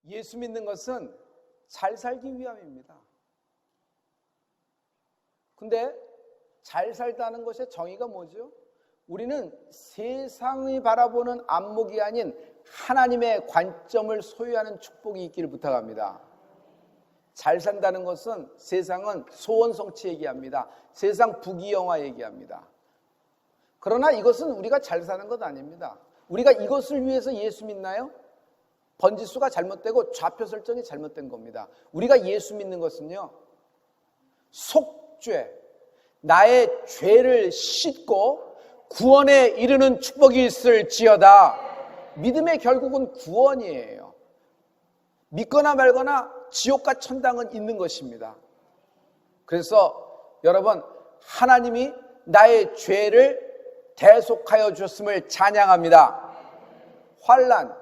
예수 믿는 것은 잘 살기 위함입니다. 근데 잘 살다는 것의 정의가 뭐죠? 우리는 세상이 바라보는 안목이 아닌 하나님의 관점을 소유하는 축복이 있기를 부탁합니다. 잘 산다는 것은 세상은 소원성취 얘기합니다. 세상 부귀영화 얘기합니다. 그러나 이것은 우리가 잘 사는 것 아닙니다. 우리가 이것을 위해서 예수 믿나요? 번지수가 잘못되고 좌표 설정이 잘못된 겁니다. 우리가 예수 믿는 것은요, 속죄, 나의 죄를 씻고 구원에 이르는 축복이 있을지어다. 믿음의 결국은 구원이에요. 믿거나 말거나 지옥과 천당은 있는 것입니다. 그래서 여러분, 하나님이 나의 죄를 대속하여 주셨음을 찬양합니다. 환난,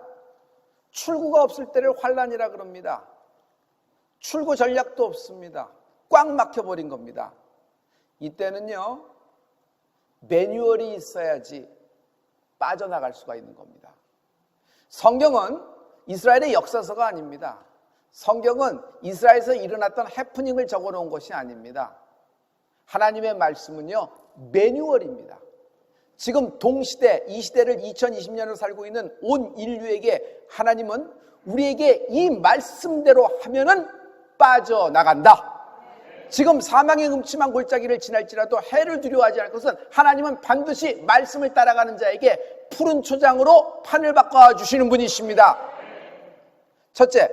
출구가 없을 때를 환난이라 그럽니다. 출구 전략도 없습니다. 꽉 막혀버린 겁니다. 이때는요, 매뉴얼이 있어야지 빠져나갈 수가 있는 겁니다. 성경은 이스라엘의 역사서가 아닙니다. 성경은 이스라엘에서 일어났던 해프닝을 적어놓은 것이 아닙니다. 하나님의 말씀은요, 매뉴얼입니다. 지금 동시대, 이 시대를 2020년을 살고 있는 온 인류에게 하나님은 우리에게 이 말씀대로 하면은 빠져나간다. 지금 사망의 음침한 골짜기를 지날지라도 해를 두려워하지 않을 것은 하나님은 반드시 말씀을 따라가는 자에게 푸른 초장으로 판을 바꿔주시는 분이십니다. 첫째,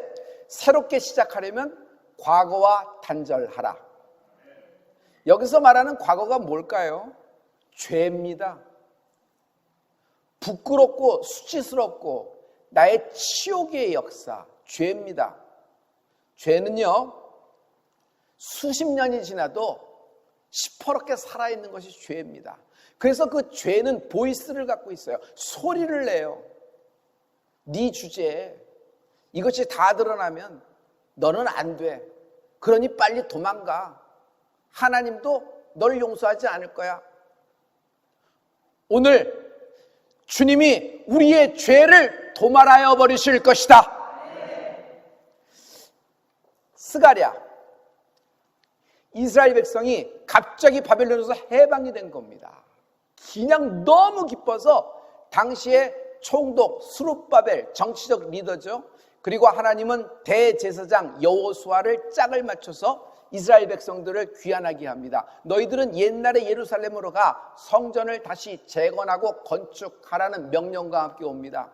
새롭게 시작하려면 과거와 단절하라. 여기서 말하는 과거가 뭘까요? 죄입니다. 부끄럽고 수치스럽고 나의 치욕의 역사, 죄입니다. 죄는요, 수십 년이 지나도 시퍼렇게 살아있는 것이 죄입니다. 그래서 그 죄는 보이스를 갖고 있어요. 소리를 내요. 네 주제에 이것이 다 드러나면 너는 안 돼. 그러니 빨리 도망가. 하나님도 널 용서하지 않을 거야. 오늘 주님이 우리의 죄를 도말하여 버리실 것이다. 스가랴, 이스라엘 백성이 갑자기 바벨론에서 해방이 된 겁니다. 그냥 너무 기뻐서 당시에 총독 스룹바벨, 정치적 리더죠. 그리고 하나님은 대제사장 여호수아를 짝을 맞춰서 이스라엘 백성들을 귀환하게 합니다. 너희들은 옛날의 예루살렘으로 가 성전을 다시 재건하고 건축하라는 명령과 함께 옵니다.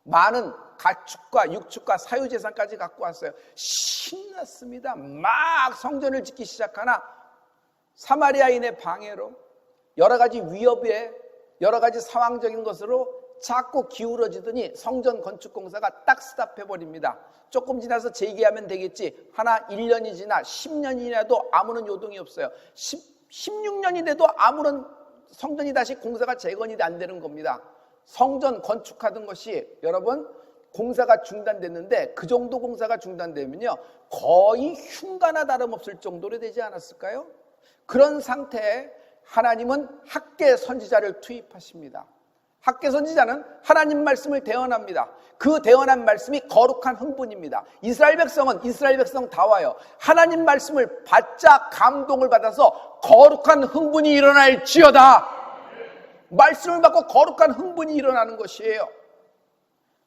많은 가축과 육축과 사유재산까지 갖고 왔어요. 신났습니다. 막 성전을 짓기 시작하나 사마리아인의 방해로 여러 가지 위협에 여러 가지 상황적인 것으로 자꾸 기울어지더니 성전 건축 공사가 딱 스탑해버립니다. 조금 지나서 재개하면 되겠지. 하나 1년이 지나 10년이 지나도 아무런 요동이 없어요. 16년이 돼도 아무런 성전이 다시 공사가 재건이 안 되는 겁니다. 성전 건축하던 것이 여러분 공사가 중단됐는데 그 정도 공사가 중단되면요 거의 흉가나 다름없을 정도로 되지 않았을까요? 그런 상태에 하나님은 학계 선지자를 투입하십니다. 학계 선지자는 하나님 말씀을 대언합니다. 그 대언한 말씀이 거룩한 흥분입니다. 이스라엘 백성은 이스라엘 백성 다 와요. 하나님 말씀을 받자 감동을 받아서 거룩한 흥분이 일어날지어다. 말씀을 받고 거룩한 흥분이 일어나는 것이에요.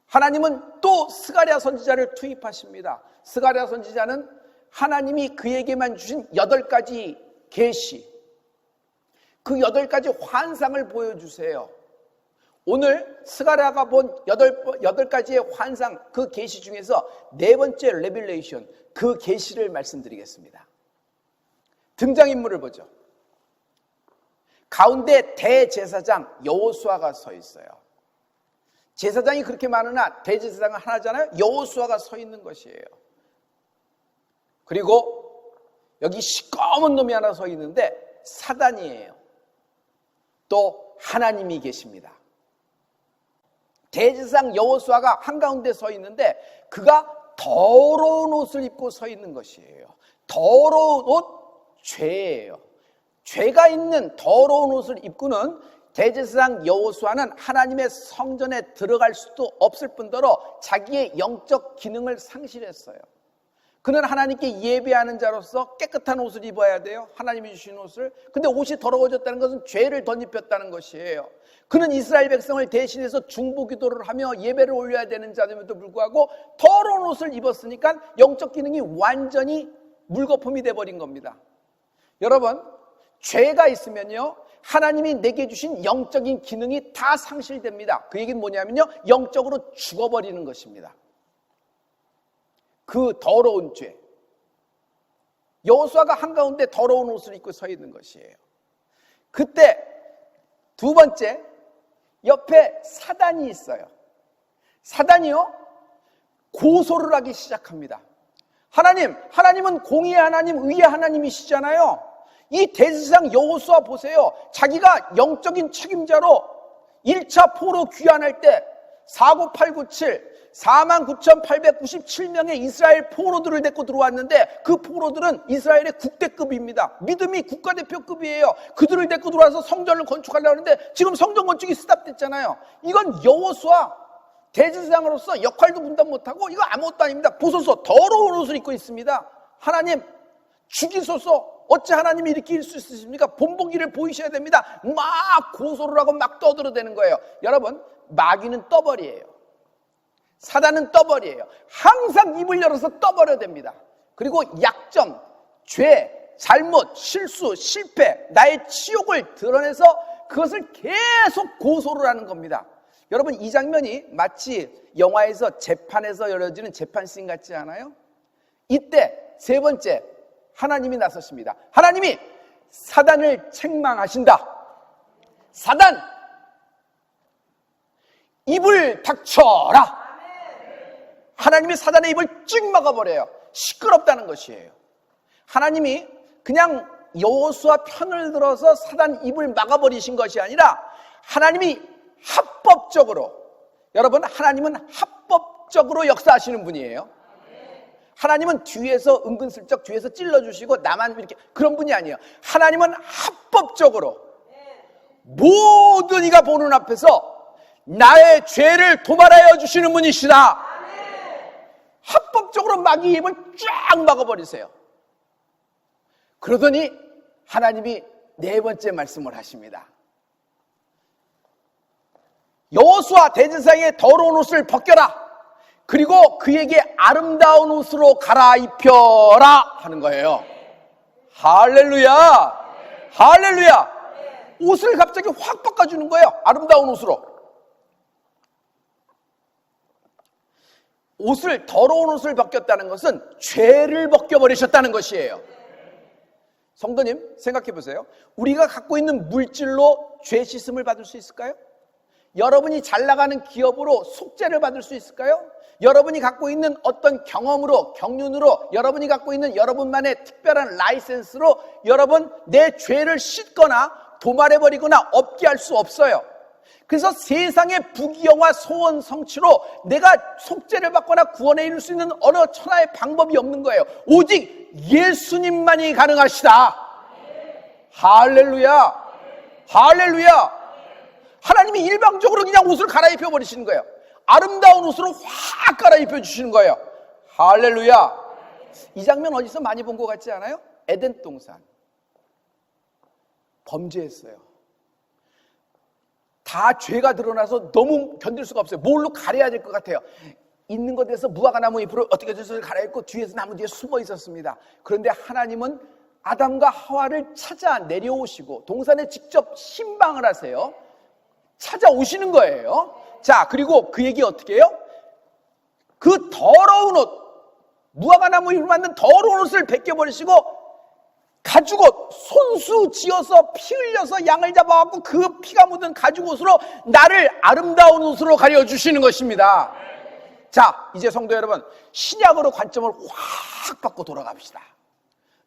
하나님은 또 스가랴 선지자를 투입하십니다. 스가랴 선지자는 하나님이 그에게만 주신 8가지 계시, 그 8가지 환상을 보여주세요. 오늘 스가랴가 본 8가지의 환상, 그 계시 중에서 4번째 레빌레이션, 그 계시를 말씀드리겠습니다. 등장인물을 보죠. 가운데 대제사장 여호수아가 서 있어요. 제사장이 그렇게 많으나 대제사장은 하나잖아요. 여호수아가 서 있는 것이에요. 그리고 여기 시꺼먼 놈이 하나 서 있는데 사단이에요. 또 하나님이 계십니다. 대제사장 여호수아가 한가운데 서 있는데 그가 더러운 옷을 입고 서 있는 것이에요. 더러운 옷, 죄예요. 죄가 있는 더러운 옷을 입고는 대제사장 여호수아는 하나님의 성전에 들어갈 수도 없을 뿐더러 자기의 영적 기능을 상실했어요. 그는 하나님께 예배하는 자로서 깨끗한 옷을 입어야 돼요. 하나님이 주신 옷을. 근데 옷이 더러워졌다는 것은 죄를 덧입혔다는 것이에요. 그는 이스라엘 백성을 대신해서 중보기도를 하며 예배를 올려야 되는 자임에도 불구하고 더러운 옷을 입었으니까 영적 기능이 완전히 물거품이 돼버린 겁니다. 여러분, 죄가 있으면요, 하나님이 내게 주신 영적인 기능이 다 상실됩니다. 그 얘기는 뭐냐면요, 영적으로 죽어버리는 것입니다. 그 더러운 죄. 여호수아가 한가운데 더러운 옷을 입고 서 있는 것이에요. 그때 두 번째, 옆에 사단이 있어요. 사단이요, 고소를 하기 시작합니다. 하나님은 공의의 하나님, 의의 하나님이시잖아요. 이 대제사장 여호수아 보세요. 자기가 영적인 책임자로 1차 포로 귀환할 때 49897 49,897명의 이스라엘 포로들을 데리고 들어왔는데 그 포로들은 이스라엘의 국대급입니다. 믿음이 국가대표급이에요. 그들을 데리고 들어와서 성전을 건축하려고 하는데 지금 성전 건축이 스탑됐잖아요. 이건 여호수아 대제사장으로서 역할도 분담 못하고 이거 아무것도 아닙니다. 보소서, 더러운 옷을 입고 있습니다. 하나님 죽이소서. 어찌 하나님이 이렇게 일 수 있으십니까? 본보기를 보이셔야 됩니다. 막 고소를 하고 막 떠들어대는 거예요. 여러분, 마귀는 떠벌이에요. 사단은 떠벌이에요. 항상 입을 열어서 떠벌어댑니다. 그리고 약점, 죄, 잘못, 실수, 실패, 나의 치욕을 드러내서 그것을 계속 고소를 하는 겁니다. 여러분, 이 장면이 마치 영화에서 재판에서 열어지는 재판씬 같지 않아요? 이때 세 번째, 하나님이 나섰습니다. 하나님이 사단을 책망하신다. 사단, 입을 닥쳐라. 하나님이 사단의 입을 쭉 막아버려요. 시끄럽다는 것이에요. 하나님이 그냥 여호수아 편을 들어서 사단 입을 막아버리신 것이 아니라 하나님이 합법적으로, 여러분, 하나님은 합법적으로 역사하시는 분이에요. 하나님은 뒤에서 은근슬쩍 뒤에서 찔러주시고 나만 이렇게 그런 분이 아니에요. 하나님은 합법적으로 모든 이가 보는 앞에서 나의 죄를 도말하여 주시는 분이시다. 합법적으로 마귀의 입을 쫙 막아버리세요. 그러더니 하나님이 네 번째 말씀을 하십니다. 여호수아 대제사장의 더러운 옷을 벗겨라. 그리고 그에게 아름다운 옷으로 갈아입혀라 하는 거예요. 할렐루야. 할렐루야. 옷을 갑자기 확 바꿔주는 거예요. 아름다운 옷으로. 옷을, 더러운 옷을 벗겼다는 것은 죄를 벗겨버리셨다는 것이에요. 성도님, 생각해 보세요. 우리가 갖고 있는 물질로 죄 씻음을 받을 수 있을까요? 여러분이 잘 나가는 기업으로 속죄를 받을 수 있을까요? 여러분이 갖고 있는 어떤 경험으로, 경륜으로, 여러분이 갖고 있는 여러분만의 특별한 라이센스로 여러분 내 죄를 씻거나 도말해버리거나 없게 할 수 없어요. 그래서 세상의 부귀영화 소원 성취로 내가 속죄를 받거나 구원에 이룰 수 있는 어느 천하의 방법이 없는 거예요. 오직 예수님만이 가능하시다. 할렐루야. 할렐루야. 하나님이 일방적으로 그냥 옷을 갈아입혀 버리시는 거예요. 아름다운 옷으로 확 갈아입혀 주시는 거예요. 할렐루야. 이 장면 어디서 많이 본 것 같지 않아요? 에덴 동산. 범죄했어요. 다 죄가 드러나서 너무 견딜 수가 없어요. 뭘로 가려야 될 것 같아요. 있는 것에서 무화과 나무 잎으로 어떻게 해서 갈아입고 뒤에서 나무 뒤에 숨어 있었습니다. 그런데 하나님은 아담과 하와를 찾아 내려오시고 동산에 직접 신방을 하세요. 찾아오시는 거예요. 자, 그리고 그 얘기 어떻게 해요? 그 더러운 옷, 무화과 나무 잎으로 만든 더러운 옷을 벗겨버리시고 가죽옷, 손수 지어서 피 흘려서 양을 잡아갖고 그 피가 묻은 가죽옷으로 나를 아름다운 옷으로 가려주시는 것입니다. 자, 이제 성도 여러분, 신약으로 관점을 확 바꿔 돌아갑시다.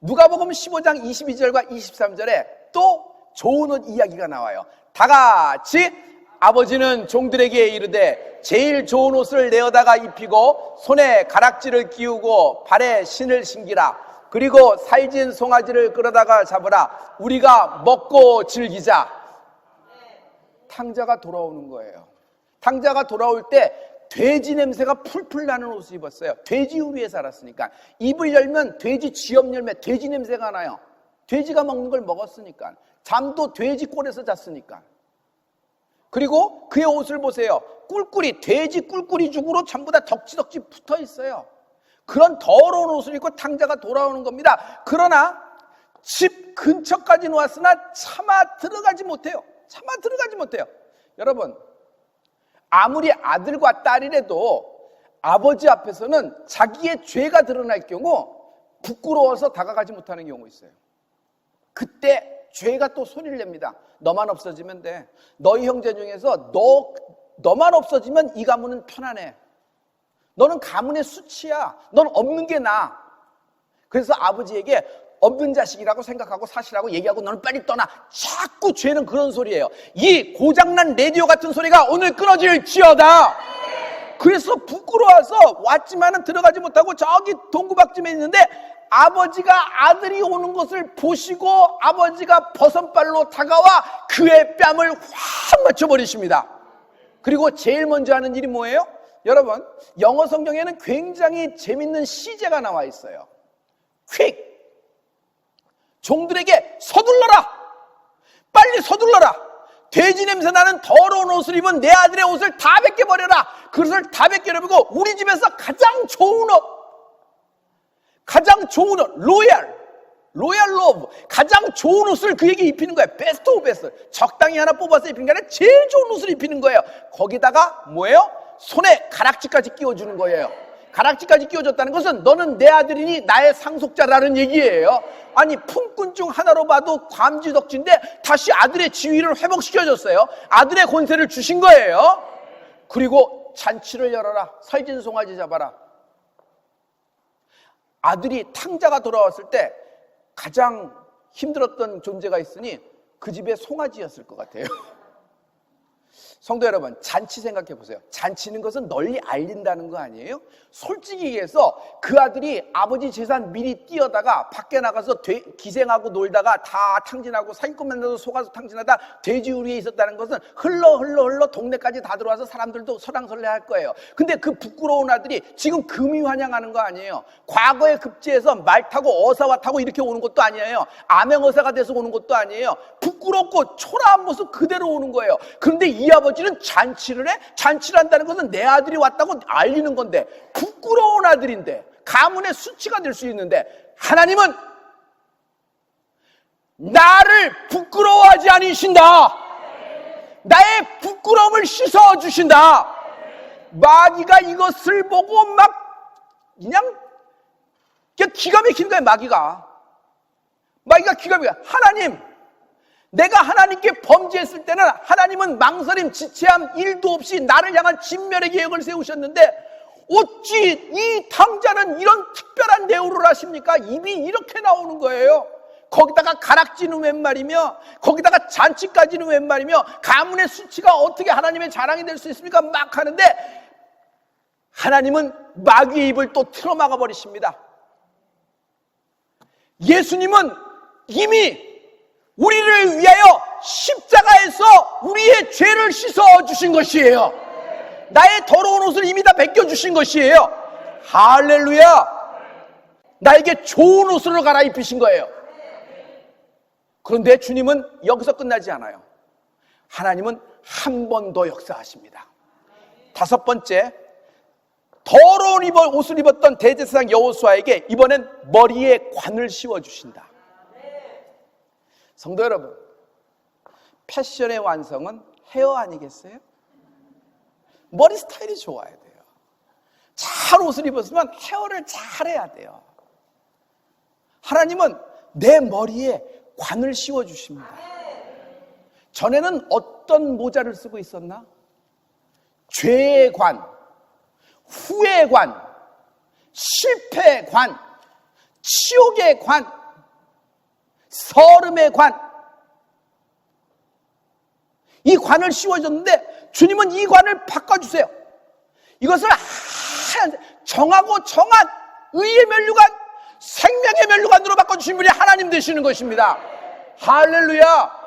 누가복음 15장 22절과 23절에 또 좋은 옷 이야기가 나와요. 다 같이 아버지는 종들에게 이르되 제일 좋은 옷을 내어다가 입히고 손에 가락지를 끼우고 발에 신을 신기라. 그리고 살진 송아지를 끌어다가 잡으라. 우리가 먹고 즐기자. 탕자가 돌아오는 거예요. 탕자가 돌아올 때 돼지 냄새가 풀풀 나는 옷을 입었어요. 돼지 우리에 살았으니까. 입을 열면 돼지 쥐엄 열매 돼지 냄새가 나요. 돼지가 먹는 걸 먹었으니까. 잠도 돼지 꼴에서 잤으니까. 그리고 그의 옷을 보세요. 꿀꿀이, 돼지 꿀꿀이 죽으로 전부 다 덕지덕지 붙어 있어요. 그런 더러운 옷을 입고 탕자가 돌아오는 겁니다. 그러나 집 근처까지는 왔으나 차마 들어가지 못해요. 차마 들어가지 못해요. 여러분, 아무리 아들과 딸이라도 아버지 앞에서는 자기의 죄가 드러날 경우 부끄러워서 다가가지 못하는 경우가 있어요. 그때 죄가 또 소리를 냅니다. 너만 없어지면 돼. 너희 형제 중에서 너만 없어지면 이 가문은 편안해. 너는 가문의 수치야. 넌 없는 게 나아. 그래서 아버지에게 없는 자식이라고 생각하고 사실하고 얘기하고 너는 빨리 떠나. 자꾸 죄는 그런 소리예요. 이 고장난 라디오 같은 소리가 오늘 끊어질지어다. 그래서 부끄러워서 왔지만은 들어가지 못하고 저기 동구박쯤에 있는데 아버지가 아들이 오는 것을 보시고 아버지가 버선발로 다가와 그의 뺨을 확 맞춰버리십니다. 그리고 제일 먼저 하는 일이 뭐예요? 여러분, 영어 성경에는 굉장히 재밌는 시제가 나와 있어요. quick. 종들에게 서둘러라. 빨리 서둘러라. 돼지 냄새 나는 더러운 옷을 입은 내 아들의 옷을 다 벗겨버려라. 그것을 다 벗겨버리고 우리 집에서 가장 좋은 옷, 로얄 로브, 가장 좋은 옷을 그에게 입히는 거예요. 베스트 오브 베스트. 적당히 하나 뽑아서 입히는 게 아니라 제일 좋은 옷을 입히는 거예요. 거기다가 뭐예요? 손에 가락지까지 끼워주는 거예요. 가락지까지 끼워줬다는 것은 너는 내 아들이니 나의 상속자라는 얘기예요. 아니, 품꾼 중 하나로 봐도 감지덕지인데 다시 아들의 지위를 회복시켜줬어요. 아들의 권세를 주신 거예요. 그리고 잔치를 열어라. 살진 송아지 잡아라. 아들이 탕자가 돌아왔을 때 가장 힘들었던 존재가 있으니 그 집의 송아지였을 것 같아요. 성도 여러분, 잔치 생각해 보세요. 잔치는 것은 널리 알린다는 거 아니에요? 솔직히 얘기해서 그 아들이 아버지 재산 미리 띄어다가 밖에 나가서 기생하고 놀다가 다 탕진하고 사기꾼 만나서 속아서 탕진하다 돼지우리에 있었다는 것은 흘러 동네까지 다 들어와서 사람들도 설왕설래할 거예요. 근데 그 부끄러운 아들이 지금 금이 환영하는 거 아니에요. 과거에 급제해서 말 타고 어사와 타고 이렇게 오는 것도 아니에요. 암행어사가 돼서 오는 것도 아니에요. 부끄럽고 초라한 모습 그대로 오는 거예요. 그런데 이 아버지는 잔치를 해? 잔치를 한다는 것은 내 아들이 왔다고 알리는 건데, 부끄러운 아들인데, 가문의 수치가 될 수 있는데, 하나님은 나를 부끄러워하지 않으신다. 나의 부끄러움을 씻어주신다. 마귀가 이것을 보고 막 그냥 기가 막힌 거예요. 마귀가 기가 막혀. 하나님, 내가 하나님께 범죄했을 때는 하나님은 망설임, 지체함, 일도 없이 나를 향한 진멸의 계획을 세우셨는데 어찌 이 탕자는 이런 특별한 대우를 하십니까? 입이 이렇게 나오는 거예요. 거기다가 가락지는 웬 말이며, 거기다가 잔치까지는 웬 말이며, 가문의 수치가 어떻게 하나님의 자랑이 될 수 있습니까? 막 하는데 하나님은 마귀의 입을 또 틀어막아 버리십니다. 예수님은 이미 우리를 위하여 십자가에서 우리의 죄를 씻어주신 것이에요. 나의 더러운 옷을 이미 다 벗겨주신 것이에요. 할렐루야. 나에게 좋은 옷으로 갈아입히신 거예요. 그런데 주님은 여기서 끝나지 않아요. 하나님은 한 번 더 역사하십니다. 다섯 번째, 더러운 옷을 입었던 대제사장 여호수아에게 이번엔 머리에 관을 씌워주신다. 성도 여러분, 패션의 완성은 헤어 아니겠어요? 머리 스타일이 좋아야 돼요. 잘 옷을 입었으면 헤어를 잘해야 돼요. 하나님은 내 머리에 관을 씌워주십니다. 전에는 어떤 모자를 쓰고 있었나? 죄의 관, 후의 관, 실패의 관, 치욕의 관, 서름의 관, 이 관을 씌워줬는데 주님은 이 관을 바꿔주세요. 이것을 정하고 정한 의의 면류관, 생명의 면류관으로 바꿔주신 분이 하나님 되시는 것입니다. 할렐루야.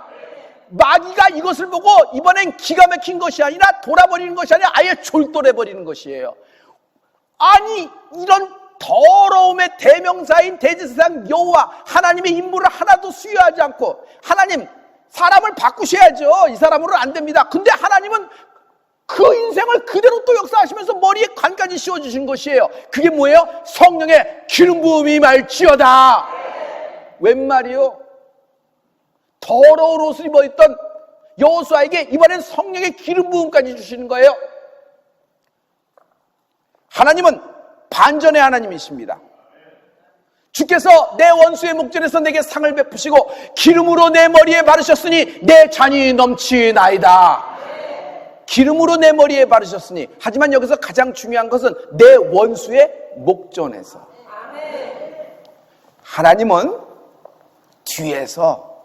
마귀가 이것을 보고 이번엔 기가 막힌 것이 아니라 돌아버리는 것이 아니라 아예 졸도해버리는 것이에요. 아니, 이런 더러움의 대명사인 대제사장 여호와 하나님의 임무를 하나도 수여하지 않고, 하나님 사람을 바꾸셔야죠. 이 사람으로는 안 됩니다. 근데 하나님은 그 인생을 그대로 또 역사하시면서 머리에 관까지 씌워주신 것이에요. 그게 뭐예요? 성령의 기름 부음이 말지어다. 웬 말이요? 더러운 옷을 입어있던 여호수아에게 이번엔 성령의 기름 부음까지 주시는 거예요. 하나님은 반전의 하나님이십니다. 주께서 내 원수의 목전에서 내게 상을 베푸시고 기름으로 내 머리에 바르셨으니 내 잔이 넘치나이다. 기름으로 내 머리에 바르셨으니, 하지만 여기서 가장 중요한 것은 내 원수의 목전에서. 하나님은 뒤에서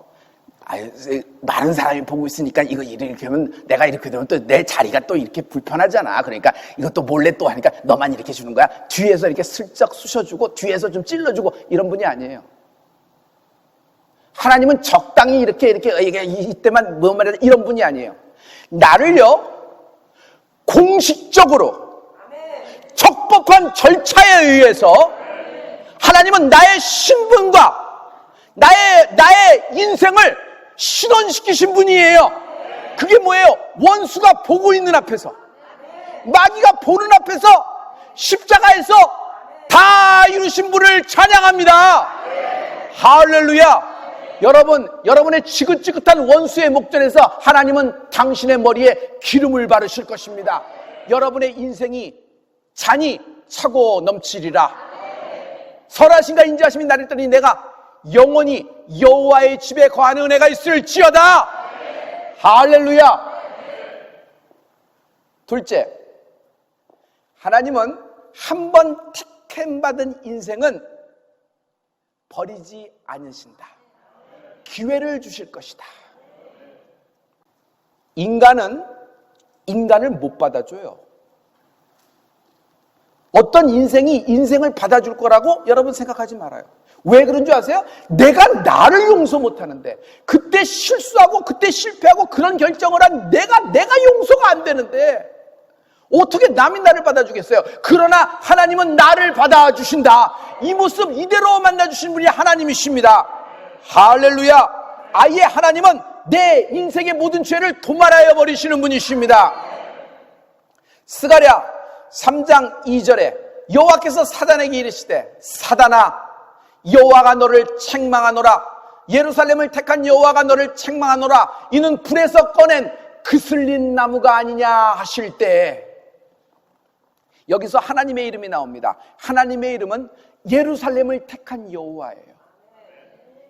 많은 사람이 보고 있으니까 이거 이렇게 하면, 내가 이렇게 되면 또 내 자리가 또 이렇게 불편하잖아. 그러니까 이것도 몰래 또 하니까 너만 이렇게 주는 거야. 뒤에서 이렇게 슬쩍 쑤셔주고 뒤에서 좀 찔러주고 이런 분이 아니에요. 하나님은 적당히 이렇게 이때만 뭐 말이야 이런 분이 아니에요. 나를요 공식적으로 적법한 절차에 의해서 하나님은 나의 신분과 나의 인생을 신원시키신 분이에요. 그게 뭐예요? 원수가 보고 있는 앞에서, 마귀가 보는 앞에서 십자가에서 다 이루신 분을 찬양합니다. 할렐루야. 여러분의 지긋지긋한 원수의 목전에서 하나님은 당신의 머리에 기름을 바르실 것입니다. 여러분의 인생이 잔이 차고 넘치리라. 선하신가 인자하심이 나를 떠니 내가 영원히 여호와의 집에 거하는 은혜가 있을지어다. 할렐루야. 둘째, 하나님은 한 번 택함받은 인생은 버리지 않으신다. 기회를 주실 것이다. 인간은 인간을 못 받아줘요. 어떤 인생이 인생을 받아줄 거라고 여러분 생각하지 말아요. 왜 그런 줄 아세요? 내가 나를 용서 못하는데, 그때 실수하고 그때 실패하고 그런 결정을 한 내가 용서가 안 되는데 어떻게 남이 나를 받아주겠어요? 그러나 하나님은 나를 받아주신다. 이 모습 이대로 만나주신 분이 하나님이십니다. 할렐루야. 아예 하나님은 내 인생의 모든 죄를 도말하여 버리시는 분이십니다. 스가랴 3장 2절에 여호와께서 사단에게 이르시되 사단아 여호와가 너를 책망하노라. 예루살렘을 택한 여호와가 너를 책망하노라. 이는 불에서 꺼낸 그슬린 나무가 아니냐 하실 때, 여기서 하나님의 이름이 나옵니다. 하나님의 이름은 예루살렘을 택한 여호와예요.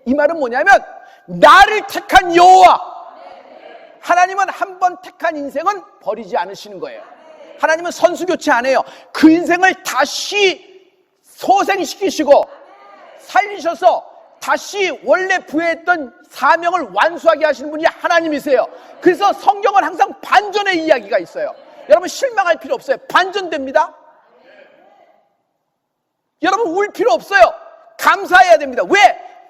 이 말은 뭐냐면 나를 택한 여호와. 하나님은 한 번 택한 인생은 버리지 않으시는 거예요. 하나님은 선수교체 안 해요. 그 인생을 다시 소생시키시고 살리셔서 다시 원래 부여했던 사명을 완수하게 하시는 분이 하나님이세요. 그래서 성경은 항상 반전의 이야기가 있어요. 여러분 실망할 필요 없어요. 반전됩니다. 여러분 울 필요 없어요. 감사해야 됩니다. 왜?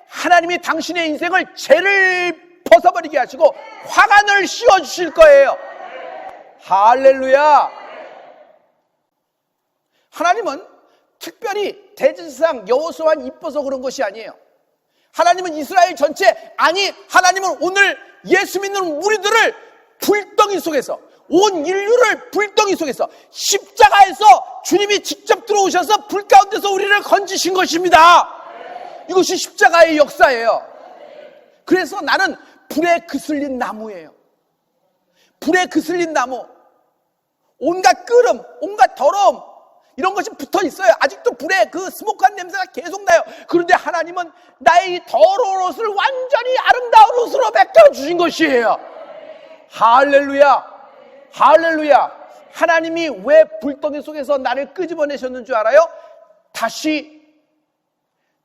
하나님이 당신의 인생을 죄를 벗어버리게 하시고 화관을 씌워주실 거예요. 할렐루야. 하나님은 특별히 대제사장 여호수아만 이뻐서 그런 것이 아니에요. 하나님은 이스라엘 전체, 아니 하나님은 오늘 예수 믿는 우리들을 불덩이 속에서, 온 인류를 불덩이 속에서 십자가에서 주님이 직접 들어오셔서 불 가운데서 우리를 건지신 것입니다. 이것이 십자가의 역사예요. 그래서 나는 불에 그슬린 나무예요. 불에 그슬린 나무. 온갖 끓음, 온갖 더러움 이런 것이 붙어 있어요. 아직도 불에 그 스모크한 냄새가 계속 나요. 그런데 하나님은 나의 이 더러운 옷을 완전히 아름다운 옷으로 벗겨주신 것이에요. 할렐루야. 할렐루야. 하나님이 왜 불덩이 속에서 나를 끄집어내셨는 줄 알아요? 다시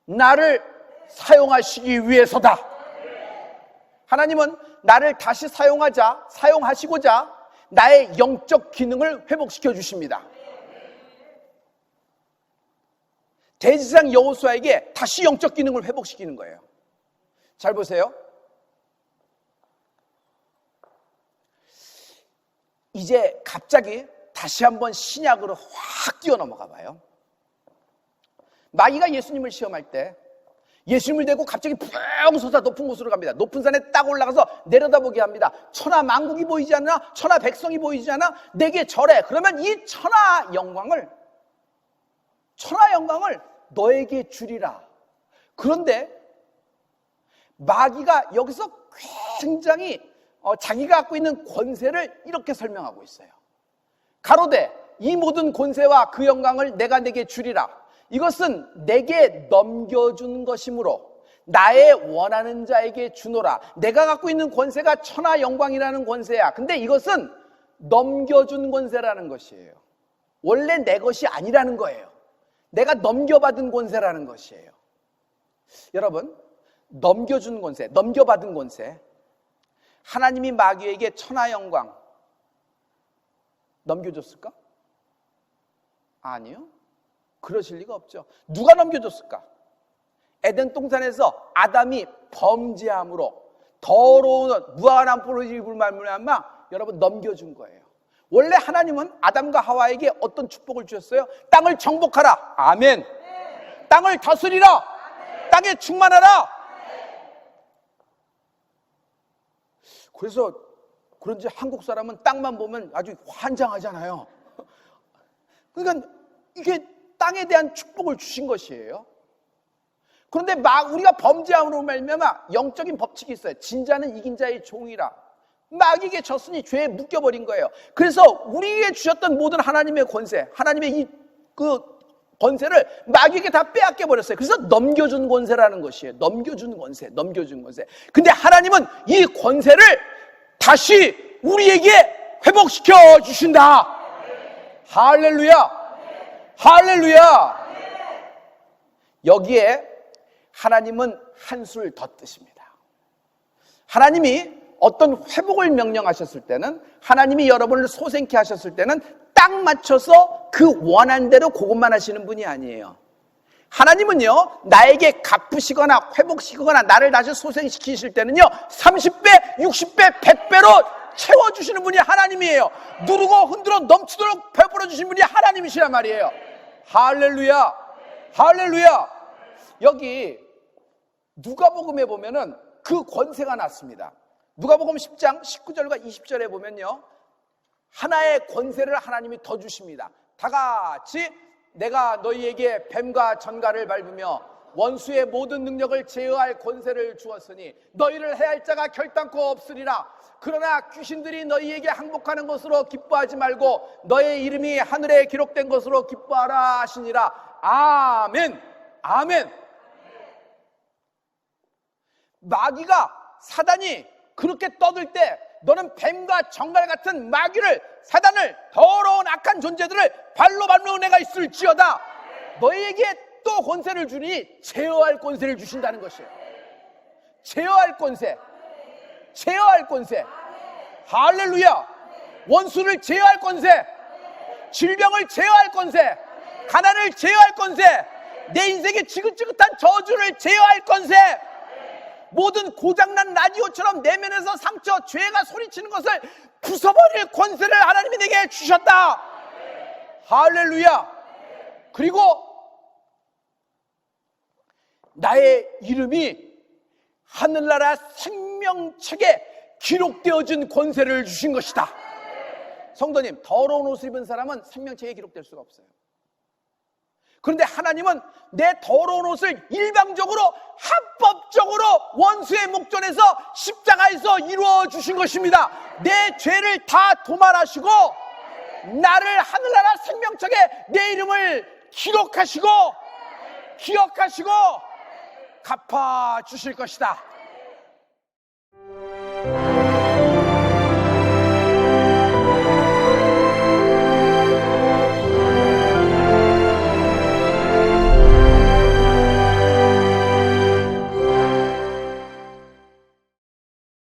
나를 사용하시기 위해서다. 하나님은 나를 다시 사용하시고자 나의 영적 기능을 회복시켜 주십니다. 대제사장 여호수아에게 다시 영적 기능을 회복시키는 거예요. 잘 보세요. 이제 갑자기 다시 한번 신약으로 확 뛰어넘어가 봐요. 마귀가 예수님을 시험할 때 예수님을 대고 갑자기 붕 솟아 높은 곳으로 갑니다. 높은 산에 딱 올라가서 내려다보게 합니다. 천하 만국이 보이지 않나? 천하 백성이 보이지 않나? 내게 절해. 그러면 이 천하 영광을 너에게 주리라. 그런데 마귀가 여기서 굉장히 자기가 갖고 있는 권세를 이렇게 설명하고 있어요. 가로되 이 모든 권세와 그 영광을 내가 내게 주리라. 이것은 내게 넘겨준 것이므로 나의 원하는 자에게 주노라. 내가 갖고 있는 권세가 천하 영광이라는 권세야. 근데 이것은 넘겨준 권세라는 것이에요. 원래 내 것이 아니라는 거예요. 내가 넘겨받은 권세라는 것이에요. 여러분, 넘겨준 권세, 넘겨받은 권세, 하나님이 마귀에게 천하 영광 넘겨줬을까? 아니요. 그러실 리가 없죠. 누가 넘겨줬을까? 에덴 동산에서 아담이 범죄함으로 더러운 무한한 포로집을 말미암아 여러분 넘겨준 거예요. 원래 하나님은 아담과 하와에게 어떤 축복을 주셨어요? 땅을 정복하라. 아멘. 네. 땅을 다스리라. 네. 땅에 충만하라. 네. 그래서 그런지 한국 사람은 땅만 보면 아주 환장하잖아요. 그러니까 이게 땅에 대한 축복을 주신 것이에요. 그런데 우리가 범죄함으로 말미암아 영적인 법칙이 있어요. 진자는 이긴 자의 종이라. 마귀에게 졌으니 죄에 묶여버린 거예요. 그래서 우리에게 주셨던 모든 하나님의 권세, 하나님의 그 권세를 마귀에게 다 빼앗겨 버렸어요. 그래서 넘겨준 권세라는 것이에요. 넘겨준 권세. 근데 하나님은 이 권세를 다시 우리에게 회복시켜 주신다. 할렐루야. 할렐루야. 여기에 하나님은 한술 더 뜨십니다. 하나님이 어떤 회복을 명령하셨을 때는, 하나님이 여러분을 소생케 하셨을 때는 딱 맞춰서 그 원한 대로 그것만 하시는 분이 아니에요. 하나님은요, 나에게 갚으시거나 회복시키거나 나를 다시 소생시키실 때는요 30배, 60배, 100배로 채워주시는 분이 하나님이에요. 누르고 흔들어 넘치도록 베풀어 주신 분이 하나님이시란 말이에요. 할렐루야. 할렐루야. 여기 누가복음에 보면은 그 권세가 났습니다. 누가복음 10장 19절과 20절에 보면요, 하나의 권세를 하나님이 더 주십니다. 다 같이 내가 너희에게 뱀과 전갈을 밟으며 원수의 모든 능력을 제어할 권세를 주었으니 너희를 해할 자가 결단코 없으리라. 그러나 귀신들이 너희에게 항복하는 것으로 기뻐하지 말고 너의 이름이 하늘에 기록된 것으로 기뻐하라 하시니라. 아멘. 아멘. 마귀가, 사단이 그렇게 떠들 때 너는 뱀과 정갈 같은 마귀를, 사단을, 더러운 악한 존재들을 발로 밟는 내가 있을지어다. 너희에게 또 권세를 주니 제어할 권세를 주신다는 것이에요. 제어할 권세. 제어할 권세. 할렐루야. 원수를 제어할 권세, 질병을 제어할 권세, 가난을 제어할 권세, 내 인생의 지긋지긋한 저주를 제어할 권세, 모든 고장난 라디오처럼 내면에서 상처, 죄가 소리치는 것을 부숴버릴 권세를 하나님이 내게 주셨다. 할렐루야. 그리고 나의 이름이 하늘나라 생명책에 기록되어진 권세를 주신 것이다. 성도님, 더러운 옷을 입은 사람은 생명책에 기록될 수가 없어요. 그런데 하나님은 내 더러운 옷을 일방적으로, 합법적으로 원수의 목전에서 십자가에서 이루어 주신 것입니다. 내 죄를 다 도말하시고 나를 하늘나라 생명책에 내 이름을 기록하시고 기억하시고 갚아 주실 것이다.